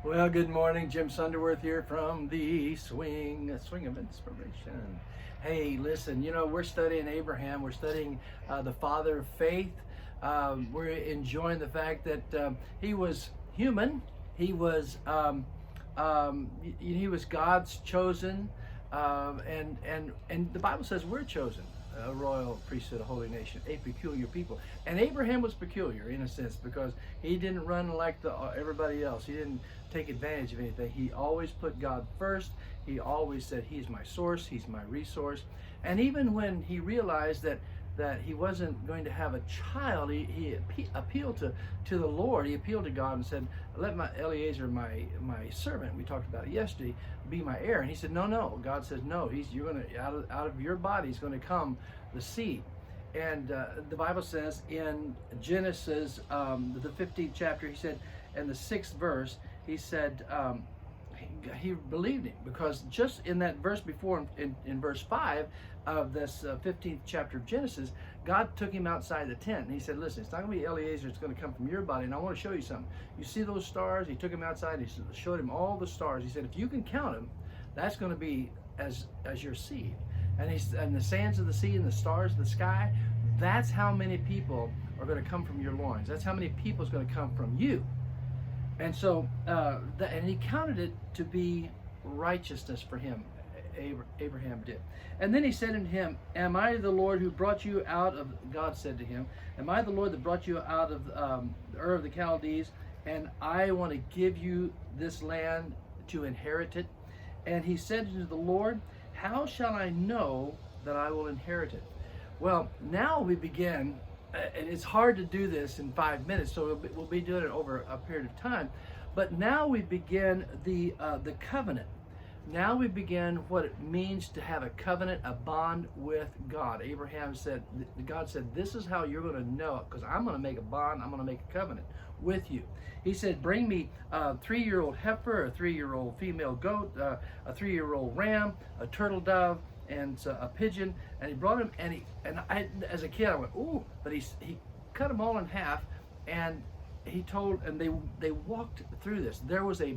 Well, good morning. Jim Sunderwirth here from the Swing of Inspiration. Hey, listen, we're studying Abraham. We're studying the father of faith. We're enjoying the fact that he was human. He was he was God's chosen, and the Bible says we're chosen, a royal priesthood, a holy nation, a peculiar people. And Abraham was peculiar in a sense because he didn't run like everybody else. He didn't take advantage of anything. He always put God first. He always said, He's my source, He's my resource. And even when he realized that he wasn't going to have a child, he appealed to the Lord. He appealed to God and said, let my Eliezer, my servant, we talked about it yesterday, be my heir. And he said, no. God says, no, you're going to, out of your body is going to come the seed. And the Bible says in Genesis, the 15th chapter, he said, in the 6th verse, he said, he believed him, because just in that verse before, in verse 5 of this 15th chapter of Genesis, God took him outside the tent and he said, listen, it's not going to be Eliezer, it's going to come from your body, and I want to show you something. You see those stars? He took him outside, he showed him all the stars. He said, if you can count them, that's going to be as your seed. And the sands of the sea and the stars of the sky, that's how many people are going to come from your loins. That's how many people is going to come from you. And so, and he counted it to be righteousness for him. Abraham did. And then he said unto him, am I the Lord who brought you out of, God said to him, am I the Lord that brought you out of the Ur of the Chaldees, and I want to give you this land to inherit it? And he said to the Lord, how shall I know that I will inherit it? Well, now we begin, and it's hard to do this in 5 minutes, so we'll be doing it over a period of time. But now we begin the covenant. Now we begin what it means to have a covenant, a bond with God. Abraham said, God said, this is how you're going to know it, because I'm going to make a bond, I'm going to make a covenant with you. He said, bring me a 3-year-old heifer, a 3-year-old female goat, a 3-year-old ram, a turtle dove, and a pigeon. And he brought him, and I, as a kid, I went, ooh, but he cut them all in half, and he told, and they walked through this. There was a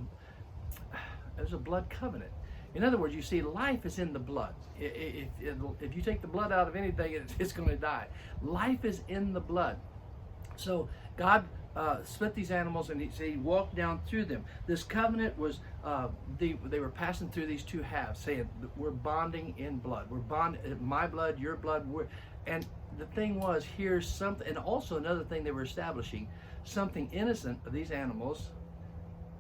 blood covenant. In other words, you see, life is in the blood. If you take the blood out of anything, it's going to die. Life is in the blood. So God split these animals, and he walked down through them. This covenant was, they were passing through these two halves, saying, we're bonding in blood. We're bonding, my blood, your blood. And the thing was, here's something, and also another thing they were establishing, something innocent of these animals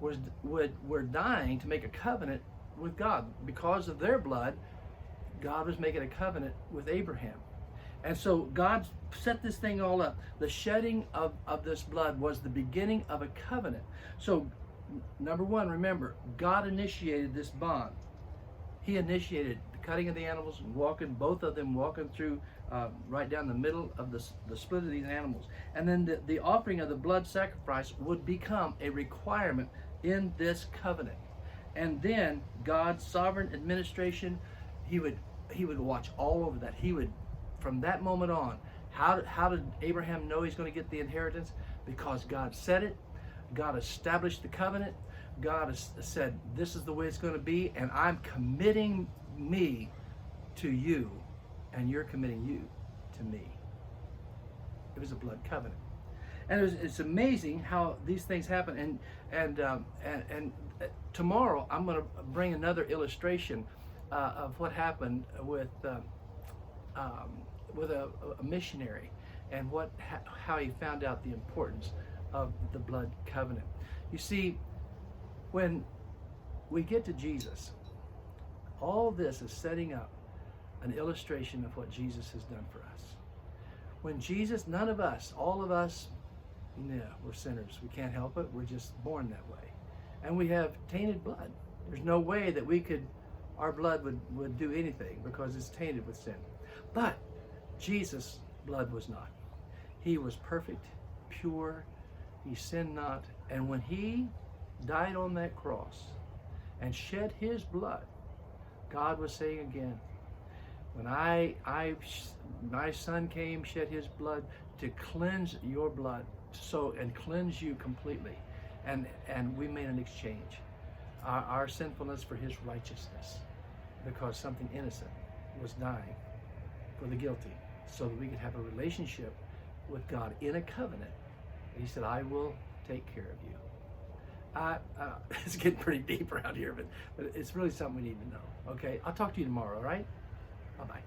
were dying to make a covenant with God. Because of their blood, God was making a covenant with Abraham. And so God set this thing all up. The shedding of this blood was the beginning of a covenant. So number one, remember, God initiated this bond. He initiated the cutting of the animals and both of them walking through right down the middle of the split of these animals. And then the offering of the blood sacrifice would become a requirement in this covenant. And then God's sovereign administration, he would watch all over that. He would, from that moment on, how did Abraham know he's going to get the inheritance? Because God said it. God established the covenant. God has said, this is the way it's going to be, and I'm committing me to you, and you're committing you to me. It was a blood covenant. And it's amazing how these things happen. And tomorrow I'm going to bring another illustration of what happened with a missionary, and how he found out the importance of the blood covenant. You see, when we get to Jesus, all this is setting up an illustration of what Jesus has done for us. When Jesus, none of us, all of us, we're sinners. We can't help it. We're just born that way. And we have tainted blood. There's no way that our blood would do anything, because it's tainted with sin. But Jesus' blood was not. He was perfect, pure, he sinned not. And when he died on that cross and shed his blood, God was saying again, when my son came, shed his blood to cleanse your blood, and cleanse you completely. and we made an exchange. Our sinfulness for his righteousness, because something innocent was dying for the guilty, so that we could have a relationship with God in a covenant. And he said, I will take care of you. It's getting pretty deep around here, but it's really something we need to know. Okay, I'll talk to you tomorrow, all right? Bye-bye.